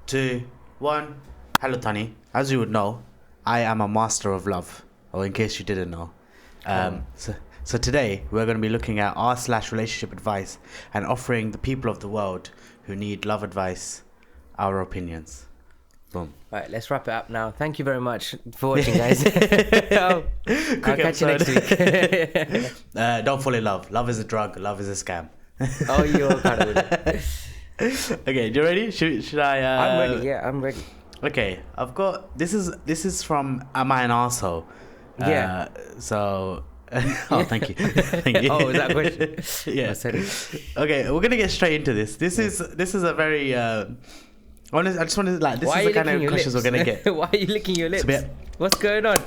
two, one. Hello, Tani. As you would know, I am a master of love. Or in case you didn't know. So today we're going to be looking at r/relationship advice and offering the people of the world who need love advice our opinions. Boom. All right, let's wrap it up now. Thank you very much for watching, guys. I'll catch you next week. Don't fall in love. Love is a drug. Love is a scam. Oh, you're kind of with it. Okay, you ready? Should I? I'm ready. Yeah, I'm ready. Okay, I've got this is from Am I an Arsehole? Yeah. So. Oh, thank you. Thank you. Oh, is that a question? Yeah. Okay, we're gonna get straight into this. This is a very. I just wanted like this is the kind of questions we're gonna get. Why are you licking your lips? What's going on?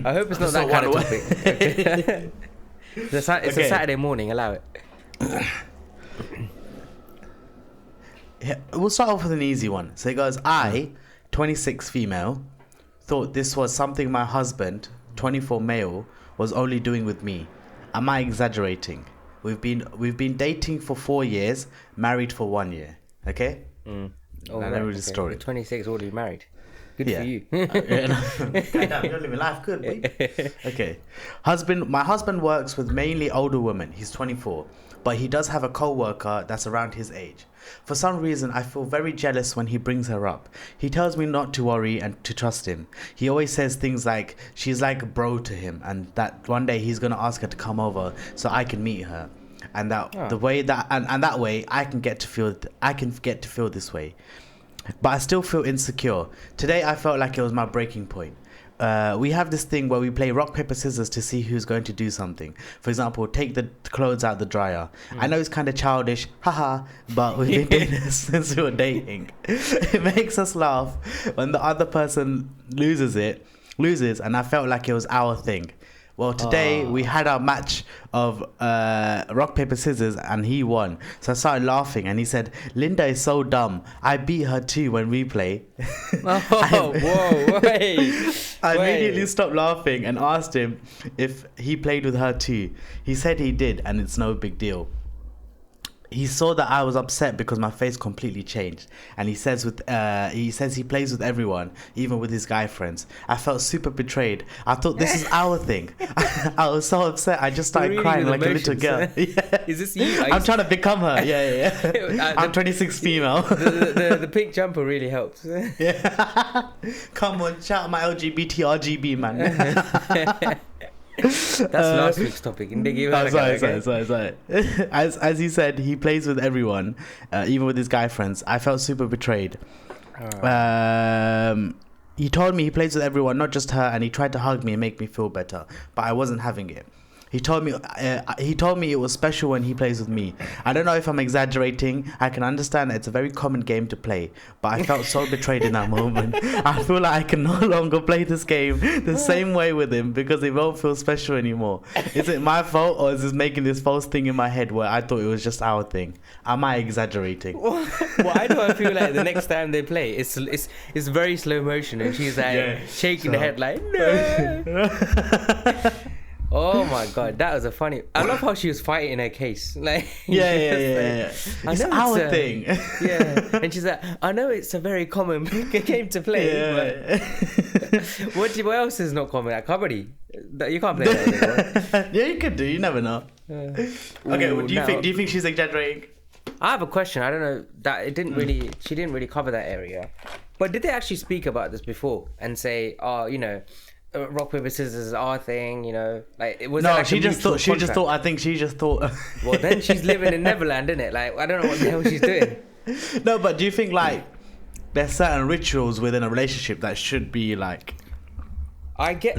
I hope it's not that kind of topic. It's a Saturday morning. Allow it. Yeah, we'll start off with an easy one. So it goes, I, 26 female, thought this was something my husband, 24 male, was only doing with me. Am I exaggerating? We've been dating for 4 years, married for 1 year. Okay? Oh, now let me read the story. 26 already married. Good for you. Goddamn, you're living life good, boy. Okay. My husband works with mainly older women. He's 24. But he does have a co-worker that's around his age. For some reason, I feel very jealous when he brings her up. He tells me not to worry and to trust him. He always says things like she's like a bro to him, and that one day he's gonna ask her to come over so I can meet her, and the way that and that way I can get to feel this way. But I still feel insecure. Today I felt like it was my breaking point. We have this thing where we play rock, paper, scissors to see who's going to do something. For example, take the clothes out the dryer. I know it's kind of childish, haha, but we've been doing this since we were dating. It makes us laugh when the other person loses, and I felt like it was our thing. Well, today we had our match of rock, paper, scissors, and he won. So I started laughing, and he said, Linda is so dumb. I beat her too when we play. Whoa, wait. I immediately stopped laughing and asked him if he played with her too. He said he did, and it's no big deal. He saw that I was upset because my face completely changed, and he says he plays with everyone, even with his guy friends. I felt super betrayed. I thought this is our thing. I was so upset. I just started crying like a little girl. Yeah. Is this you? I'm trying to become her. Yeah. I'm 26 female. The pink jumper really helps. Yeah. Come on, shout out my LGBT RGB man. That's last week's topic. Sorry. As he said, he plays with everyone, even with his guy friends. I felt super betrayed. He told me he plays with everyone, not just her, and he tried to hug me and make me feel better, but I wasn't having it. He told me it was special when he plays with me. I don't know if I'm exaggerating. I can understand that it's a very common game to play, but I felt so betrayed in that moment. I feel like I can no longer play this game the same way with him because it won't feel special anymore. Is it my fault, or is this making this false thing in my head where I thought it was just our thing? Am I exaggerating? Why do I feel like the next time they play, it's very slow motion and she's like shaking the head like, no. Oh my god, that was a funny. I love how she was fighting her case. Like, yeah. It's our thing. Yeah, and she's like, I know it's a very common game to play. But what else is not common? Like kabaddi, you can't play that anymore. Yeah, you could do. You never know. Okay, what do you think? Do you think she's exaggerating? I have a question. I don't know that she didn't really cover that area. But did they actually speak about this before and say, rock, paper, scissors is our thing, like it was. No, like she just thought. I think she just thought. Well, then she's living in Neverland, isn't it? Like, I don't know what the hell she's doing. No, but do you think like there's certain rituals within a relationship that should be like? I get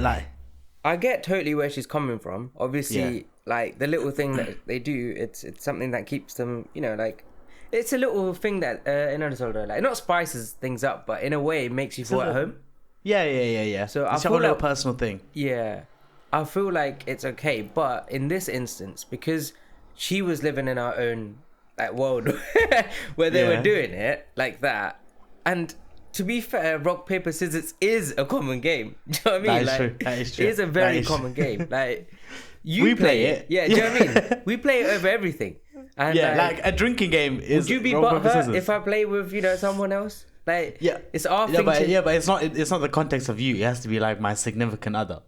totally where she's coming from. Obviously, like the little thing that they do, it's something that keeps them, like. It's a little thing that like not spices things up, but in a way it makes you feel at home. Yeah. So it's a little personal thing. Yeah, I feel like it's okay, but in this instance, because she was living in her own world where they were doing it like that, and to be fair, rock, paper, scissors is a common game. Do you know what I mean? That is true. It is a very common game. Like we play it. Yeah, do you know what I mean? We play it over everything. And yeah, like a drinking game is. Would you be rock, paper, butthurt scissors. if I play with someone else? Like, Yeah, it's our yeah, thing. but it's not. It's not the context of you. It has to be like my significant other.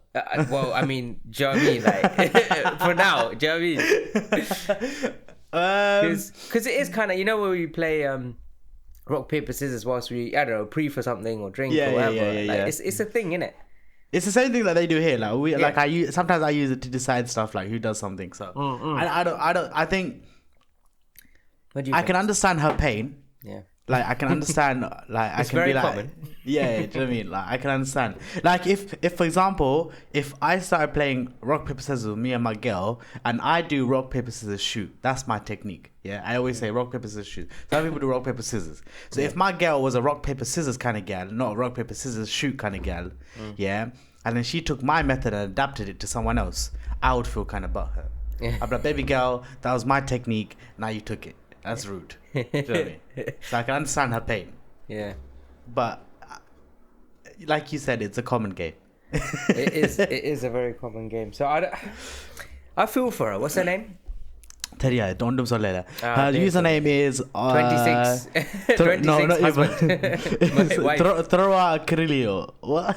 Well, I mean, do you know what I mean? Like, for now, do you know what I mean? Because it is kind of, where we play rock paper scissors whilst we, I don't know, pre for something or drink or whatever. It's a thing, innit? It's the same thing that they do here. Like sometimes I use it to decide stuff, like who does something. So I think I can understand her pain. Yeah. Like I can understand. Like it's I can very be like, common. yeah. Do you know what I mean? Like I can understand. Like if for example, if I started playing rock paper scissors with me and my girl, and I do rock paper scissors shoot, that's my technique. Yeah, I always say rock paper scissors shoot. Some people do rock paper scissors. So if my girl was a rock paper scissors kind of girl, not a rock paper scissors shoot kind of girl, yeah, and then she took my method and adapted it to someone else, I would feel kind of butthurt. Yeah. I'd be like, baby girl, that was my technique. Now you took it. That's rude. Do you know what I mean? So I can understand her pain. Yeah. But like you said, it's a common game. It is a very common game. So I feel for her. What's her name? Her username is 26. 26 husband. Wife. Throa Krilio. What?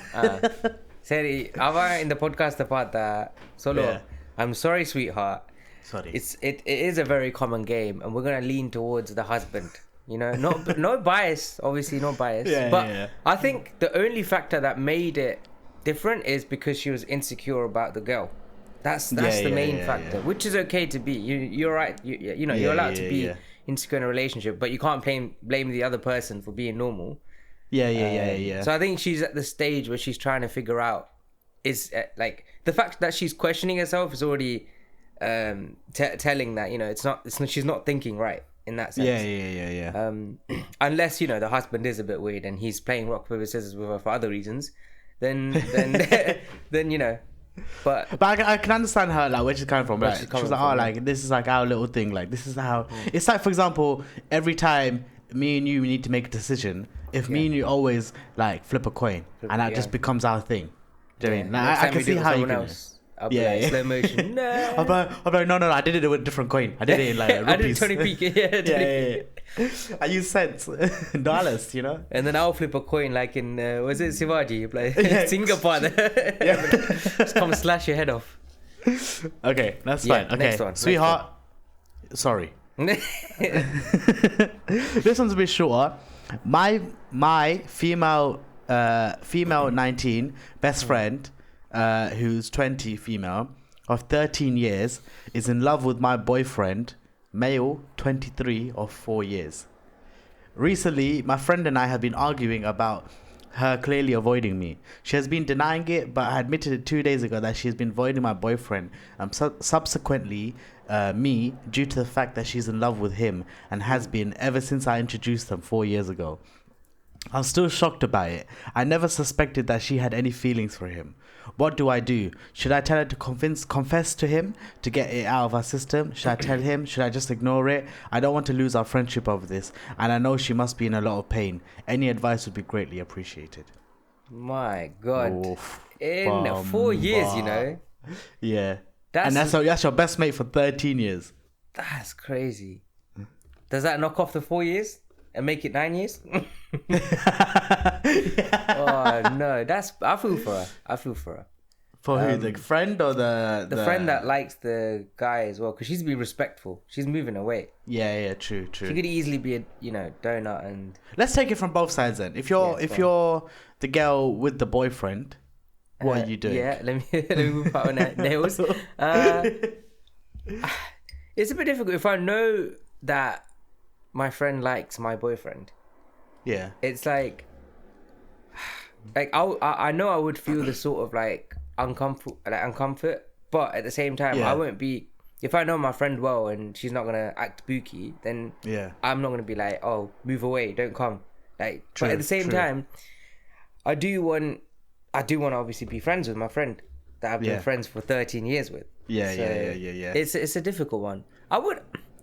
Seri, ava in the podcast apata solo. Yeah. I'm sorry, sweetheart. Sorry. It is a very common game, and we're gonna lean towards the husband. No bias, obviously, no bias. But I think the only factor that made it different is because she was insecure about the girl. That's the main factor, which is okay to be. You're right. You're allowed to be insecure in a relationship, but you can't blame the other person for being normal. Yeah. So I think she's at the stage where she's trying to figure out is like the fact that she's questioning herself is already telling that it's not she's not thinking right in that sense. Yeah. Unless the husband is a bit weird and he's playing rock paper scissors with her for other reasons, then then But I can understand her, like, where she's coming from. Like, she was like, like, this is like our little thing. Like, this is how it's like. For example, every time me and you need to make a decision, if me and you always like flip a coin, and that just becomes our thing. Do you know what I mean? Like, I can see how you can. I'll be like, slow motion. No. I'm like, no, I did it with a different coin. I did it in like rupees. I did 20p. I use cents, dollars, And then I'll flip a coin like in, was it Shivaji? Like Singapore. Just come slash your head off. Okay, that's fine. Okay, next one, sweetheart. Sorry. This one's a bit shorter. My female 19 best friend, who's 20, female, of 13 years, is in love with my boyfriend, male, 23, of 4 years. Recently, my friend and I have been arguing about her clearly avoiding me. She has been denying it, but I admitted it 2 days ago that she has been avoiding my boyfriend and subsequently me, due to the fact that she's in love with him and has been ever since I introduced them 4 years ago. I'm still shocked about it. I never suspected that she had any feelings for him. What do I do? Should I tell her to confess to him to get it out of our system? Should I tell him? Should I just ignore it? I don't want to lose our friendship over this, and I know she must be in a lot of pain. Any advice would be greatly appreciated. My God. Oof. In 4 years, Yeah. And that's your best mate for 13 years. That's crazy. Does that knock off the 4 years? And make it 9 years? Oh no, I feel for her. For who? The friend or the friend that likes the guy as well? Because she's be respectful. She's moving away. Yeah, true. She could easily be a donut and. Let's take it from both sides then. If you're the girl with the boyfriend, what are you doing? Yeah, let me move out on that nails. It's a bit difficult if I know that my friend likes my boyfriend. Yeah. It's like I know I would feel the sort of like uncomfort, but at the same time I won't be, if I know my friend well and she's not gonna act booky, then I'm not gonna be like, oh, move away, don't come. Like, but at the same time, I do want to obviously be friends with my friend that I've been friends for 13 years with. Yeah. It's a difficult one.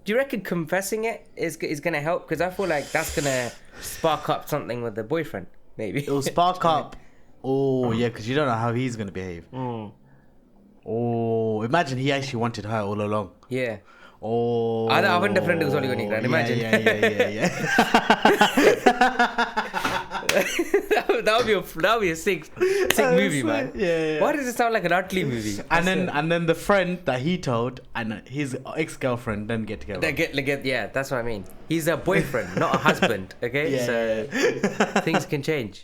Do you reckon confessing it is going to help? Because I feel like that's going to spark up something with the boyfriend, maybe. It'll spark up. Oh, yeah, because you don't know how he's going to behave. Oh, imagine he actually wanted her all along. Yeah. Oh. അവന്റെ front சொல்லிக்கொண்டிருக்கான். Imagine. Yeah. that would be a sick movie, man. Yeah. Why does it sound like an Utley movie? And then the friend that he told and his ex-girlfriend then get together. Yeah, that's what I mean. He's a boyfriend, not a husband. Okay, so things can change.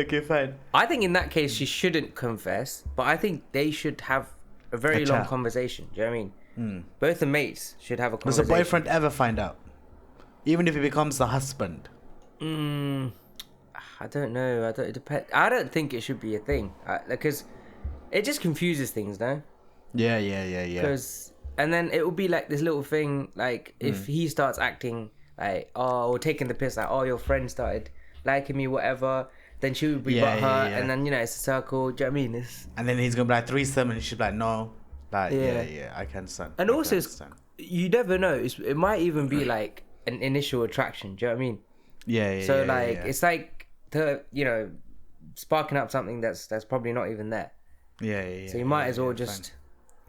Okay, fine. I think in that case she shouldn't confess, but I think they should have a very long conversation. Do you know what I mean? Both the mates should have a conversation. Does the boyfriend ever find out? Even if he becomes the husband? I don't know. It depends. I don't think it should be a thing because it just confuses things, no? Yeah. Because and then it will be like this little thing, like if he starts acting like or taking the piss, like your friend started liking me, whatever. Then she would be butthurt, and then it's a circle. Do you know what I mean? And then he's gonna be like threesome, and she'll be like, no. Like, yeah, I can understand. And also, you never know. It might even be like an initial attraction. Do you know what I mean? Yeah. So it's like sparking up something that's probably not even there. Yeah. So you might as well just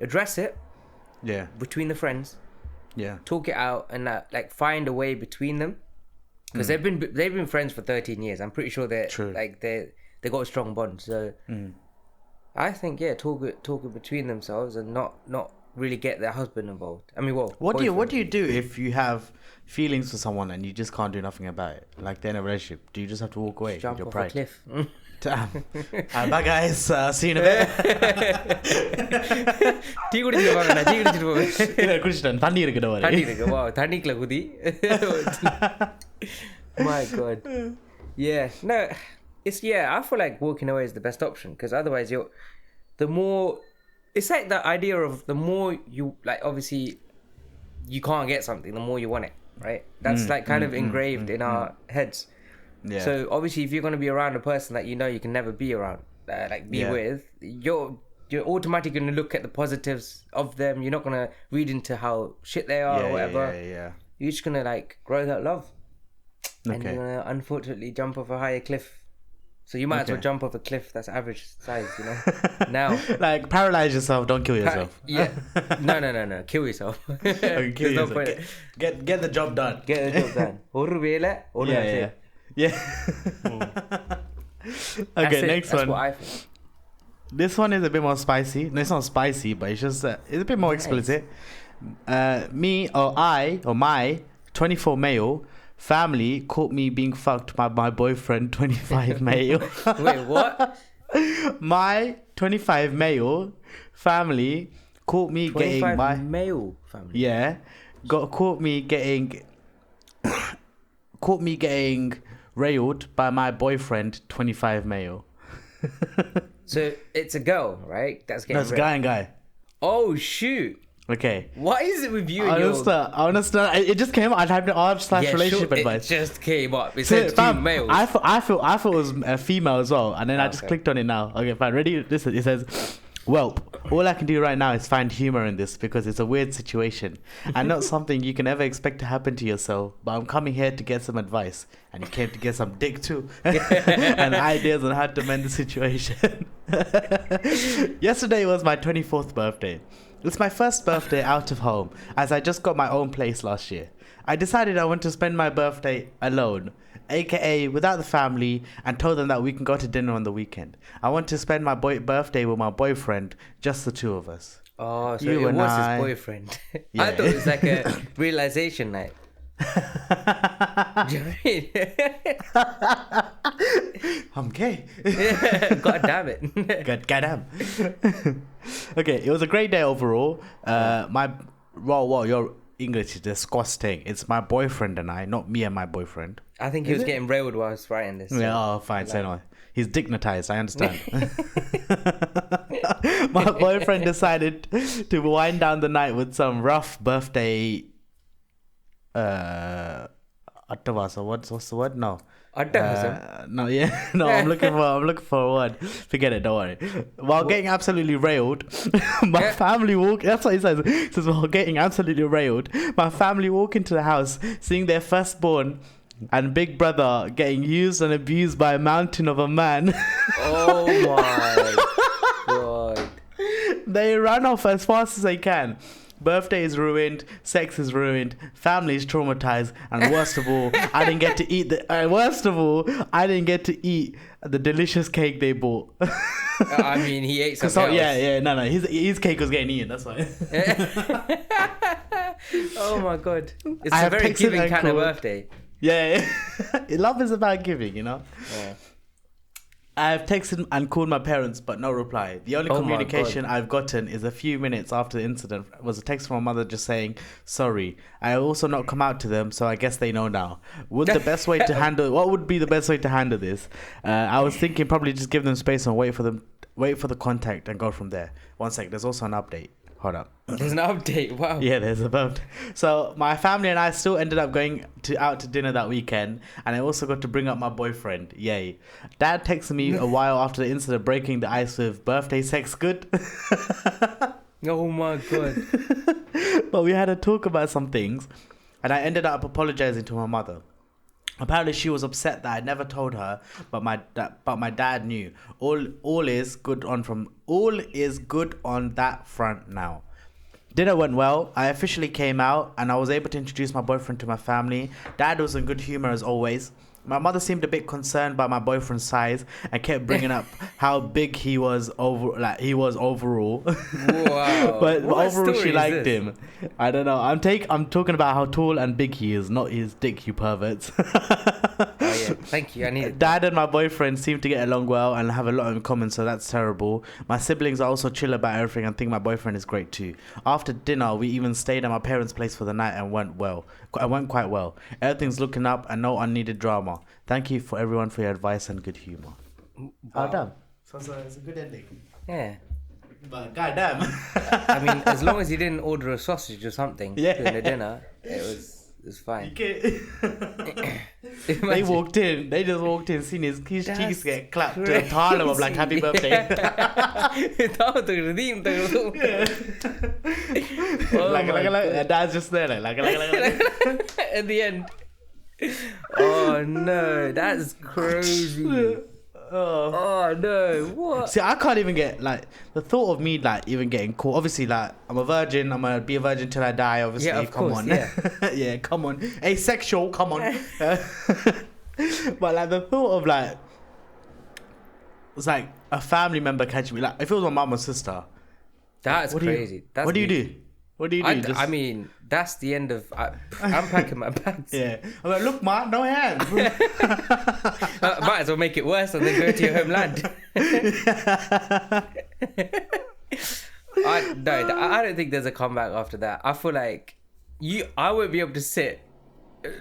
address it. Yeah. Between the friends. Yeah. Talk it out and like find a way between them, because they've been friends for 13 years. I'm pretty sure they got a strong bond. So. I think talk it between themselves and not really get their husband involved. I mean, what do you do if you have feelings for someone and you just can't do nothing about it? Like they're in a relationship, do you just have to walk away? Jump with your off pride? a cliff. Bye guys, see you in a bit. Tea குடிச்சிட்டு போவேன். குடிச்சிட்டேன், தண்ணி இருக்கு. Wow, தண்ணிக்குள்ள குதி. My God. Yeah, no. I feel like walking away is the best option, because otherwise it's like the idea of the more you like, obviously you can't get something, the more you want it, right? That's like kind of engraved in our heads. Yeah. So obviously if you're going to be around a person that you can never be around, with, you're automatically going to look at the positives of them. You're not going to read into how shit they are or whatever. Yeah. You're just going to like grow that love. And you're going to unfortunately jump off a higher cliff. So you might as well jump off a cliff that's average size, now. Like, paralyze yourself, don't kill yourself. Yeah. No. Kill yourself. Okay, kill yourself. Get the job done. Get the job done. Yeah. Okay, next one. That's what I think. This one is a bit more spicy. No, it's not spicy, but it's just it's a bit more explicit. My 24 male family caught me being fucked by my boyfriend 25 male. Wait, what? My 25 male family caught me getting 25 male family. Yeah. Caught me getting railed by my boyfriend 25 male. So it's a girl, right? That's getting That's guy and guy. Oh shoot. Okay. What is it with you and Honestly, it just came up. I typed in r/relationship advice. It just came up. It said two males. I thought it was a female as well, and then I just clicked on it now. Okay, fine. Ready? Listen. It says, "Well, all I can do right now is find humor in this because it's a weird situation and not something you can ever expect to happen to yourself. But I'm coming here to get some advice, and you came to get some dick too, and ideas on how to mend the situation." Yesterday was my 24th birthday. It's my first birthday out of home, as I just got my own place last year. I decided I want to spend my birthday alone, aka without the family, and told them that we can go to dinner on the weekend. I want to spend my birthday with my boyfriend, just the two of us. Oh, so it was his boyfriend. Yeah. I thought it was like a realization night. Do you know what I mean? I'm gay. God damn it. God damn. Okay, it was a great day overall. Your English is disgusting. It's my boyfriend and I, not me and my boyfriend. I think he was getting railed while I was writing this. So. Yeah, fine, say no. He's dignitized, I understand. My boyfriend decided to wind down the night with some rough birthday Attavasa. What's the word? No. No, I'm looking for a word. Forget it, don't worry. While getting absolutely railed, my family walk. That's what he says. He says, while getting absolutely railed, my family walk into the house, seeing their firstborn and big brother getting used and abused by a mountain of a man. Oh my God. They run off as fast as they can. Birthday is ruined, sex is ruined, family is traumatized, and worst of all, I didn't get to eat the delicious cake they bought. I mean, he ate something else. No, his cake was getting eaten. That's why. Oh my god, it's a very giving kind of birthday. Yeah. Love is about giving, you know. Yeah. I have texted and called my parents, but no reply. The only communication I've gotten is a few minutes after the incident was a text from my mother just saying, sorry. I also not come out to them, so I guess they know now. What would be the best way to handle this? I was thinking probably just give them space and wait for the contact and go from there. One sec, there's also an update. Hold up. There's an update. Wow. Yeah, there's a update. So my family and I still ended up going out to dinner that weekend, and I also got to bring up my boyfriend. Yay. Dad texted me a while after the incident, breaking the ice with birthday sex good. Oh my god. But we had a talk about some things, and I ended up apologizing to my mother. Apparently, she was upset that I never told her, but my dad knew. All is good on that front now. Dinner went well. I officially came out, and I was able to introduce my boyfriend to my family. Dad was in good humor as always. My mother seemed a bit concerned by my boyfriend's size and kept bringing up how big he was overall. Wow. But overall, she liked him. I don't know. I'm talking about how tall and big he is, not his dick, you perverts. Oh yeah, thank you. I need it. Dad and my boyfriend seem to get along well and have a lot in common, so that's terrible. My siblings are also chill about everything and think my boyfriend is great too. After dinner, we even stayed at my parents' place for the night and went quite well. Everything's looking up and no unneeded drama. Thank you for everyone for your advice and good humor. Wow. Done. So it's a good ending. Yeah. But goddamn. I mean, as long as you didn't order a sausage or something during the dinner, it was fine. They just walked in, seen his cheeks get clapped to the Harlem of like happy birthday. Like Dad's just there like. At the end. Oh no, that's crazy. Oh no, what? See, I can't even get like the thought of me like even getting caught. Obviously, like I'm a virgin. I'm gonna be a virgin till I die. Obviously, yeah, of come course, on, yeah. yeah, come on, asexual, come on. But like the thought of like it's like a family member catching me. Like if it was my mum or sister, that's crazy. What do you do? What do you do? I mean, that's the end of. I'm packing my bags. Yeah. I'm like, look, ma, no hands. Might as well make it worse and then go to your homeland. I don't think there's a comeback after that. I feel like I won't be able to sit,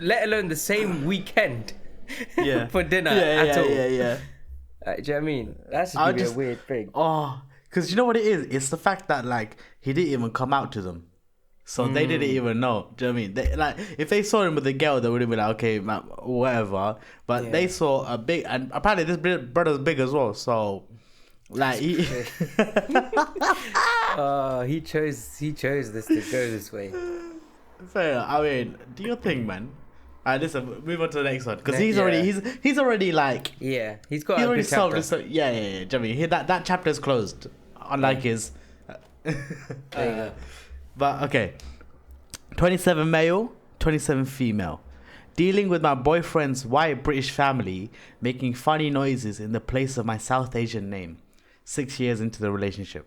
let alone the same weekend, for dinner at all. Yeah. Do you know what I mean? That's just a weird thing. Oh. Because you know what it is? It's the fact that, like, he didn't even come out to them. So they didn't even know. Do you know what I mean? They, like, if they saw him with a girl, they would have been like, okay, man, whatever. But they saw a big... And apparently this brother's big as well. So, like, he... he chose this to go this way. Fair. I mean, do your thing, man. Listen, move on to the next one because he's already like he's got a good chapter. Do you know what I mean? That chapter is closed, unlike his. But okay, 27 male, 27 female, dealing with my boyfriend's white British family, making funny noises in the place of my South Asian name. 6 years into the relationship.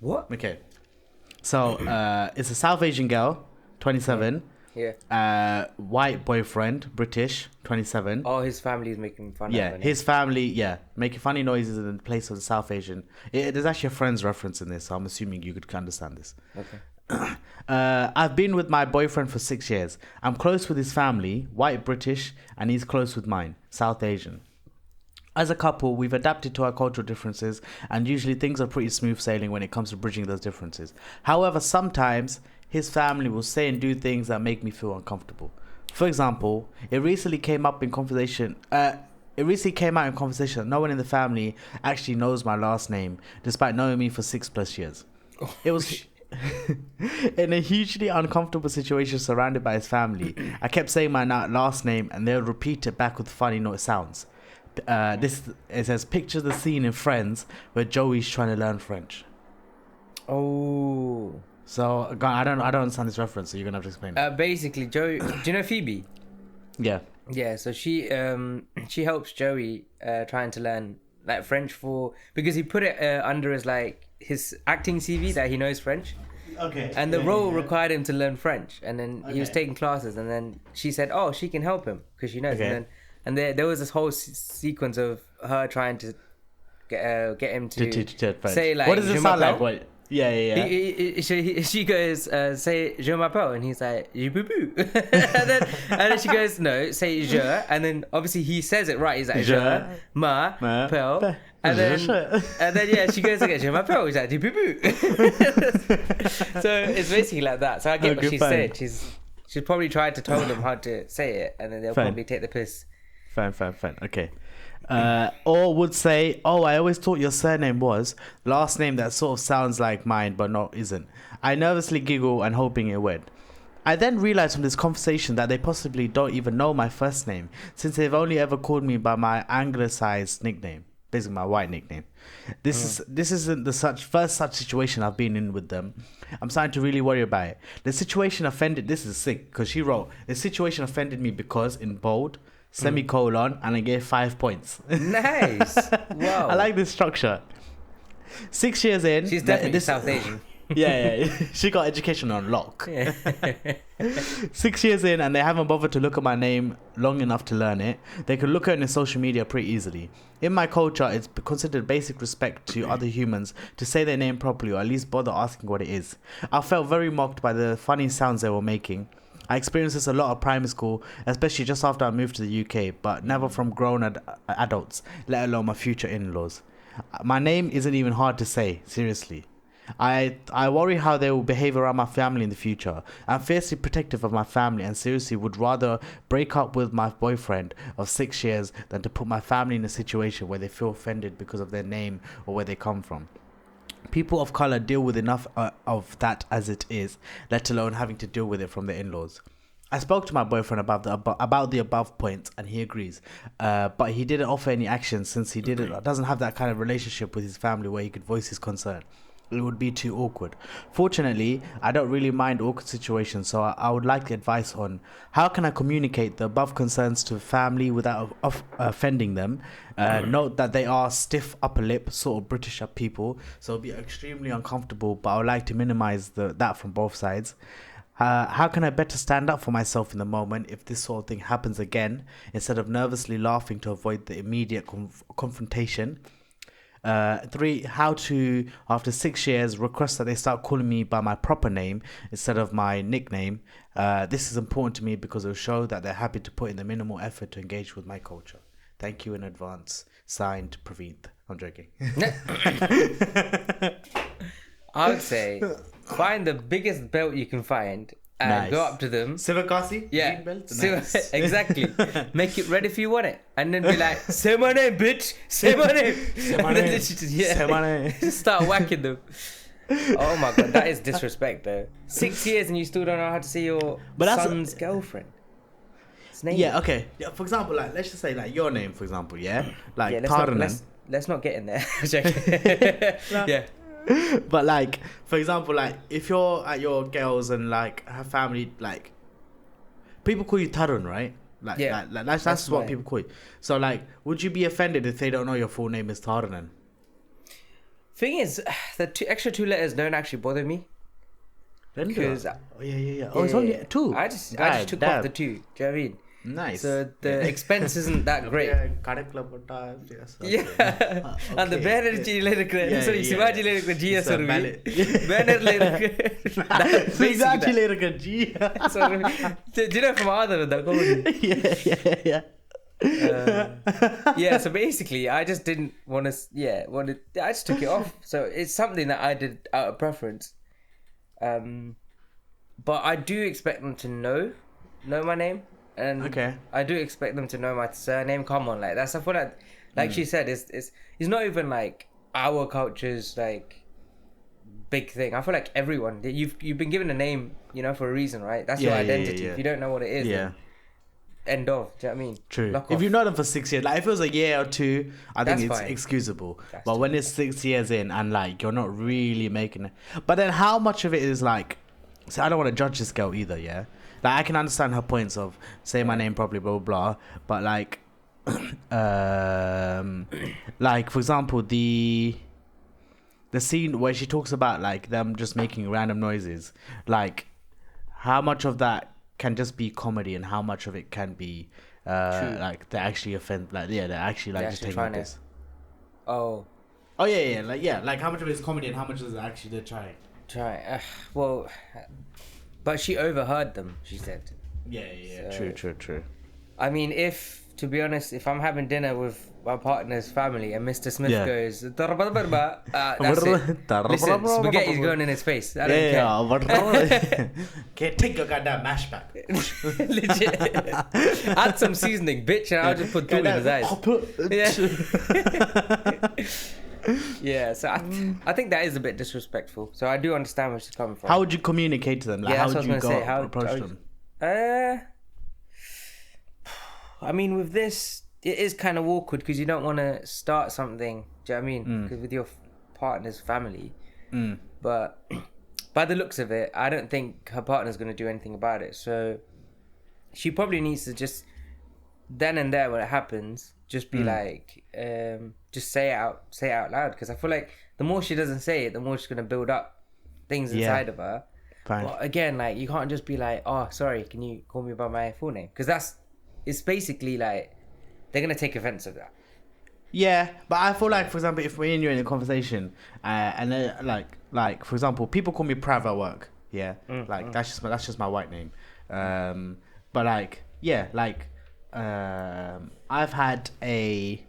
What? Okay, so it's a South Asian girl, 27. Yeah. White boyfriend, British, 27. Oh, his family is making fun of him. His family, making funny noises in the place of the South Asian. There's actually a Friends reference in this, so I'm assuming you could understand this. Okay. I've been with my boyfriend for 6 years. I'm close with his family, white British, and he's close with mine, South Asian. As a couple, we've adapted to our cultural differences, and usually things are pretty smooth sailing when it comes to bridging those differences. However, sometimes his family will say and do things that make me feel uncomfortable. For example, it recently came out in conversation that no one in the family actually knows my last name, despite knowing me for 6+ years. It was in a hugely uncomfortable situation surrounded by his family. I kept saying my last name and they would repeat it back with funny sounds. It says, picture the scene in Friends where Joey's trying to learn French. Oh. So I don't understand this reference. So you're gonna have to explain it. Basically, Joey. Do you know Phoebe? Yeah. Yeah. So she helps Joey trying to learn like French because he put it under his acting CV that he knows French. Okay. And the role required him to learn French, and then he was taking classes, and then she said, "Oh, she can help him because she knows." Okay. And there was this whole sequence of her trying to get him to say like, what does it "Je sound m'appelle?" like? What? Yeah. She goes, say "Je m'appelle," and he's like, "Je peux." and then she goes, "No, say je," and then obviously he says it right. He's like, "Je m'appelle." And then yeah, she goes again. Je m'appelle. He's like, "Je peux." So it's basically like that. So I get what she said. She's probably tried to tell them how to say it, and then they'll probably take the piss. Fine. Okay. Or would say, "Oh, I always thought your surname was last name that sort of sounds like mine, but isn't." I nervously giggle and hoping it would. I then realize from this conversation that they possibly don't even know my first name, since they've only ever called me by my anglicized nickname, basically my white nickname. This isn't the first such situation I've been in with them. I'm starting to really worry about it. The situation offended. This is sick because she wrote, "The situation offended me because," in bold, semicolon, and I gave 5 points. Nice. Wow. I like this structure. 6 years in, she's definitely South Asian. Yeah. She got education on lock. Yeah. 6 years in, and they haven't bothered to look at my name long enough to learn it. They could look at it in social media pretty easily. In my culture, it's considered basic respect to other humans to say their name properly, or at least bother asking what it is. I felt very mocked by the funny sounds they were making. I experienced this a lot at primary school, especially just after I moved to the UK, but never from grown adults, let alone my future in-laws. My name isn't even hard to say, seriously. I worry how they will behave around my family in the future. I'm fiercely protective of my family and seriously would rather break up with my boyfriend of 6 years than to put my family in a situation where they feel offended because of their name or where they come from. People of color deal with enough of that as it is, let alone having to deal with it from their in-laws. I spoke to my boyfriend about the above points, and he agrees. But he didn't offer any action since he doesn't have that kind of relationship with his family where he could voice his concern. It would be too awkward. Fortunately, I don't really mind awkward situations, so I would like advice on how can I communicate the above concerns to family without offending them. Note that they are stiff upper lip, sort of British people, so it'll be extremely uncomfortable, but I would like to minimize that from both sides. How can I better stand up for myself in the moment if this sort of thing happens again, instead of nervously laughing to avoid the immediate confrontation? 3, how to, after 6 years, request that they start calling me by my proper name instead of my nickname. This is important to me because it will show that they're happy to put in the minimal effort to engage with my culture. Thank you in advance. Signed, Praveeth. I'm joking. I would say find the biggest belt you can find and go up to them. Sivakasi? Yeah. Nice. Exactly. Make it ready if you want it. And then be like, "Say my name, bitch. Say my name." Say my name. Say my name. Just start whacking them. Oh my god, that is disrespect though. 6 years and you still don't know how to say your son's girlfriend. Yeah, okay. Yeah, for example, like let's just say like your name, for example, yeah? Like let's not get in there. Yeah. But like, for example, like if you're at your girls and like her family, like people call you Tarun, right? Like, yeah, that's what people call you. So like, would you be offended if they don't know your full name is Tarunan? Thing is, the extra 2 letters don't actually bother me. Because yeah. Oh, it's only 2. I just took off the 2. Do you know what I mean? Nice. So the expense isn't that great. Yeah. And the banner G sorry, Shivaji lyric G sorry. Banner lyric. Shivaji lyric G. Sorry. Do you know from other that Yeah. Yeah, so basically I just didn't want to I just took it off. So it's something that I did out of preference. But I do expect them to know my name. And I do expect them to know my surname. Come on, like that's I feel like she said, it's not even like our culture's like big thing. I feel like everyone you've been given a name, for a reason, right? That's your identity. If you don't know what it is, then end of. Do you know what I mean? True. Lock If off. you've known them for 6 years, like if it was a year or two, I think That's it's fine. excusable. That's But when it's 6 years in and like you're not really making it, but then how much of it is like? So I don't want to judge this girl either. Yeah, like I can understand her points of say my name properly, blah blah blah. But like, like for example, the scene where she talks about like them just making random noises, like how much of that can just be comedy and how much of it can be like they actually offend, like they're actually like They're just actually taking trying to- this. Oh, Like how much of it is comedy and how much is it actually they're trying. try. Well, but she overheard them. She said. So, true. I mean, to be honest, if I'm having dinner with my partner's family and Mr. Smith goes, that's it. Listen, spaghetti's going in his face. I don't care. Okay, take your goddamn mash back. Legit. Add some seasoning, bitch, and I'll just put two in his eyes. Yeah, so I think that is a bit disrespectful. So I do understand where she's coming from. How would you communicate to them? Like, Yeah, how that's would what you I was gonna say. approach them? I mean, with this, it is kind of awkward because you don't want to start something. Do you know what I mean? Because with your partner's family. But by the looks of it, I don't think her partner's going to do anything about it. So she probably needs to just, then and there when it happens, just be like, just say it out loud. Because I feel like the more she doesn't say it, the more she's going to build up things inside of her. Fine. But again, like, you can't just be like, oh, sorry, can you call me by my full name? Because it's basically like, they're going to take offense of that. Yeah, but I feel like, for example, if me and you're in a conversation, and then like for example, people call me Prav at work. Yeah, that's just my white name. But like, yeah, like, I've had a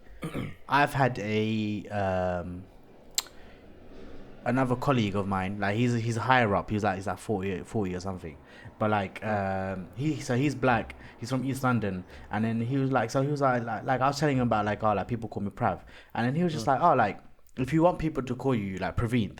another colleague of mine, like he's higher up. He's like 40 or something. But like he's black. He's from East London, and then he was like I was telling him about like people call me Prav, and then he was just like, oh, like if you want people to call you like Praveen,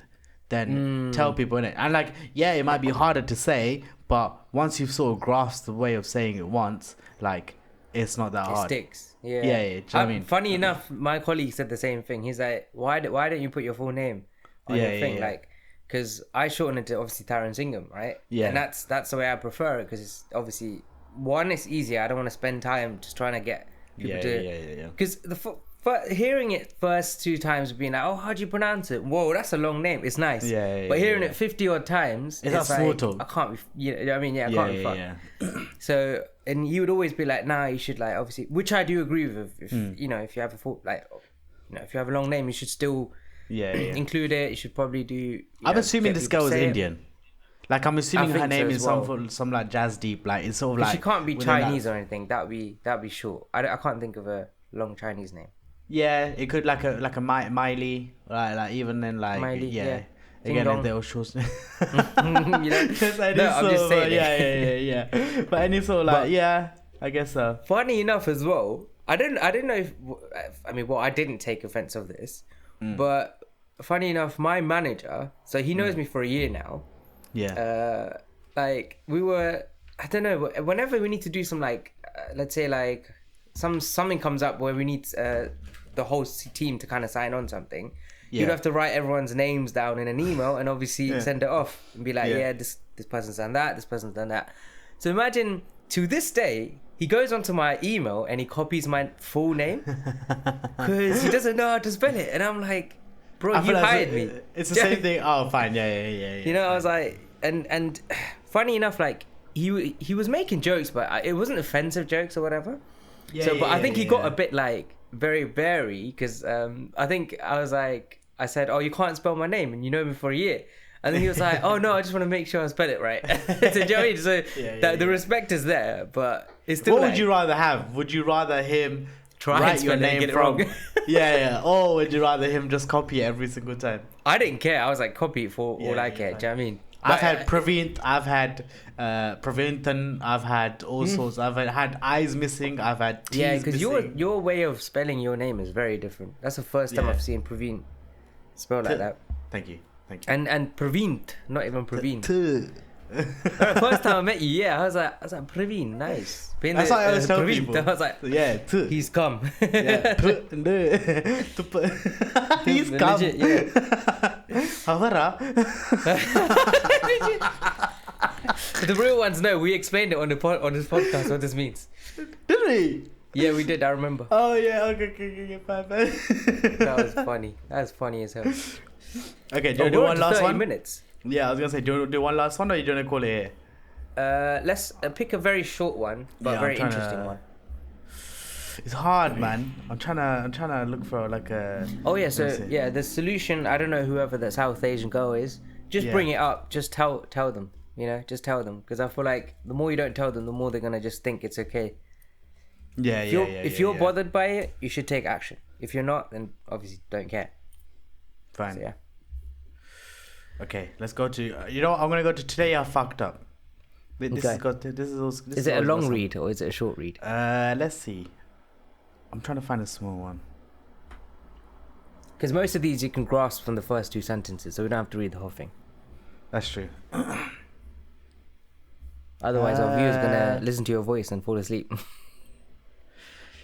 then tell people innit. And like, yeah, it might be harder to say, but once you've sort of grasped the way of saying it once, like it's not that hard. It sticks. Yeah. Do you know what I mean? Funny enough, my colleague said the same thing. He's like, why don't you put your full name on your thing? Yeah. Like, because I shortened it to obviously Taran Singham, right? Yeah. And that's the way I prefer it, because it's obviously, one, it's easier. I don't want to spend time just trying to get people to. Yeah. Because hearing it first 2 times being like, oh, how do you pronounce it? Whoa, that's a long name. It's nice. But hearing it 50 odd times, it's like small talk. I can't be. You know what I mean? Yeah, I can't be fucked. So, and you would always be like, nah, you should like obviously, which I do agree with. If you know, if you have if you have a long name, you should still include it. You should probably do. I'm assuming this girl is Indian. It. Like, I'm assuming her name is well. some like jazz deep. Like, it's sort of like. She can't be Chinese or anything. That'd be short. I can't think of a long Chinese name. Yeah, it could like a Miley, like even then like Miley, yeah. Again, if they were short. You know? No, I'm just saying. Yeah. But any sort of like, I guess so. Funny enough as well, I didn't know if, I didn't take offense of this, but funny enough, my manager, so he knows me for a year now. Yeah. Like we were, I don't know, whenever we need to do some like, let's say like something comes up where we need the whole team to kind of sign on something. You'd have to write everyone's names down in an email and obviously send it off and be like, this person's done that, this person's done that. So imagine, to this day, he goes onto my email and he copies my full name because he doesn't know how to spell it. And I'm like, bro, you hired me. It's the same thing. Oh, fine. Yeah. You know, I was like, and funny enough, like he was making jokes, but it wasn't offensive jokes or whatever. But I think he got a bit like very because I think I said, oh, you can't spell my name and you know me for a year. And then he was like, oh no, I just want to make sure I spell it right. So, do you know what I mean? So the respect is there, but it's still. What would you rather have? Would you rather him write your name from? Or would you rather him just copy it every single time? I didn't care. I was like, copy it for all I care. Do you know what I mean? I've had Praveen, I've had Pravintan, I've had all sorts. I've had eyes missing, I've had T's yeah, because missing. your way of spelling your name is very different. That's the first time I've seen Praveen spell like that. Thank you. And Praveent, not even Praveen. First time I met you, I was like, Praveen, nice. That's what I always tell people. I was like, yeah, he's come. yeah, he's come. Legit, yeah. The real ones know. We explained it on this podcast what this means. Did we? Yeah, we did. I remember. Oh yeah, okay, fine. That was funny. That was funny as hell. Okay, do you do one last one? Minutes. Yeah, I was gonna say, do you do one last one, or you gonna call it here? Let's pick a very short one, but Yeah, very interesting one. It's hard, man. I'm trying to look for like a. Oh yeah, so yeah, the solution. I don't know whoever that South Asian girl is. Just bring it up. Just tell them. You know, just tell them, because I feel like the more you don't tell them, the more they're gonna just think it's okay. Yeah, If you're bothered by it, you should take action. If you're not, then obviously don't care. Fine. So, yeah. Okay, let's go to. You know what? I'm gonna go to Today I Fucked Up. This is it a long read or is it a short read? Let's see. I'm trying to find a small one. Because most of these you can grasp from the first two sentences, so we don't have to read the whole thing. That's true. Otherwise, our viewers gonna listen to your voice and fall asleep.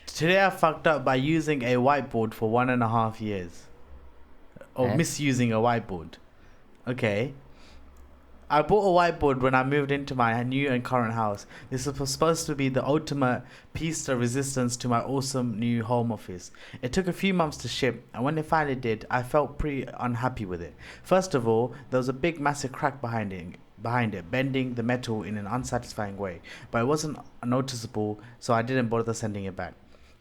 Today I fucked up by using a whiteboard for 1.5 years. Or misusing a whiteboard. Okay. I bought a whiteboard when I moved into my new and current house. This was supposed to be the ultimate piece de resistance to my awesome new home office. It took a few months to ship, and when it finally did, I felt pretty unhappy with it. First of all, there was a big massive crack behind it, bending the metal in an unsatisfying way, but it wasn't noticeable, so I didn't bother sending it back.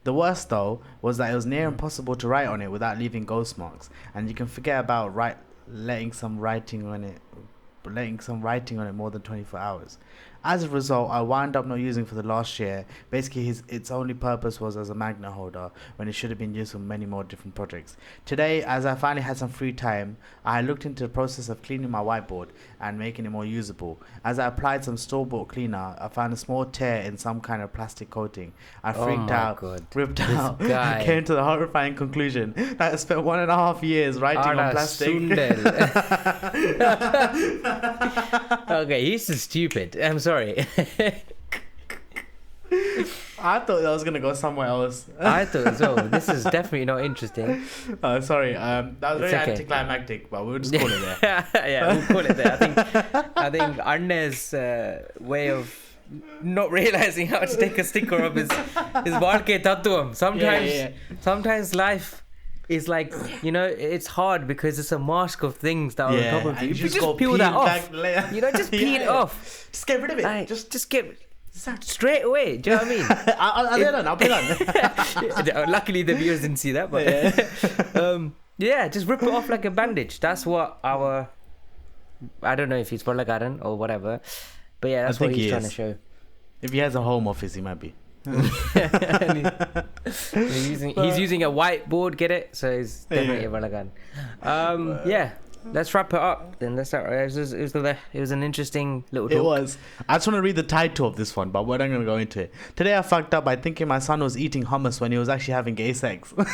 The worst though was that it was near impossible to write on it without leaving ghost marks, and you can forget about letting some writing on it more than 24 hours. As a result, I wound up not using for the last year. Basically, its only purpose was as a magnet holder when it should have been used for many more different projects. Today, as I finally had some free time, I looked into the process of cleaning my whiteboard and making it more usable. As I applied some store-bought cleaner, I found a small tear in some kind of plastic coating. I freaked out, ripped out, and came to the horrifying conclusion that I spent 1.5 years writing on plastic. Okay, he's so stupid. I'm sorry. I thought that was gonna go somewhere else. I thought as well. This is definitely not interesting. Sorry. That was very anticlimactic, but we'll just call it there. Yeah, we'll call it there. I think Arne's way of not realizing how to take a sticker of his Varke Tattwam. Sometimes life is like, you know, it's hard because it's a mask of things that are on top of you. You just peel that off. You know, just peel it off. Just get rid of it. Like, just get straight away. Do you know what I mean? I'll put it on. Luckily, the viewers didn't see that, but just rip it off like a bandage. That's what I don't know if he's Polagaran or whatever, but yeah, that's what he's trying to show. If he has a home office, he might be. he's using a whiteboard, get it? So he's definitely a Balagan. Let's wrap it up then. It was an interesting little talk. It was. I just want to read the title of this one, but we're not going to go into it. Today I fucked up by thinking my son was eating hummus when he was actually having gay sex. Okay,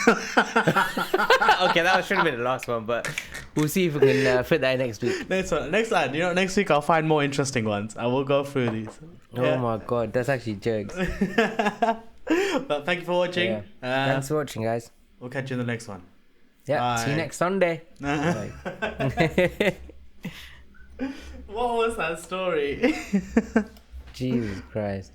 that should have been the last one, but we'll see if we can fit that in next week. Next one. You know, next week I'll find more interesting ones. I will go through these. Oh my god, that's actually jokes. But thank you for watching. Yeah. Thanks for watching, guys. We'll catch you in the next one. Yeah, bye. See you next Sunday. What was that story? Jesus Christ.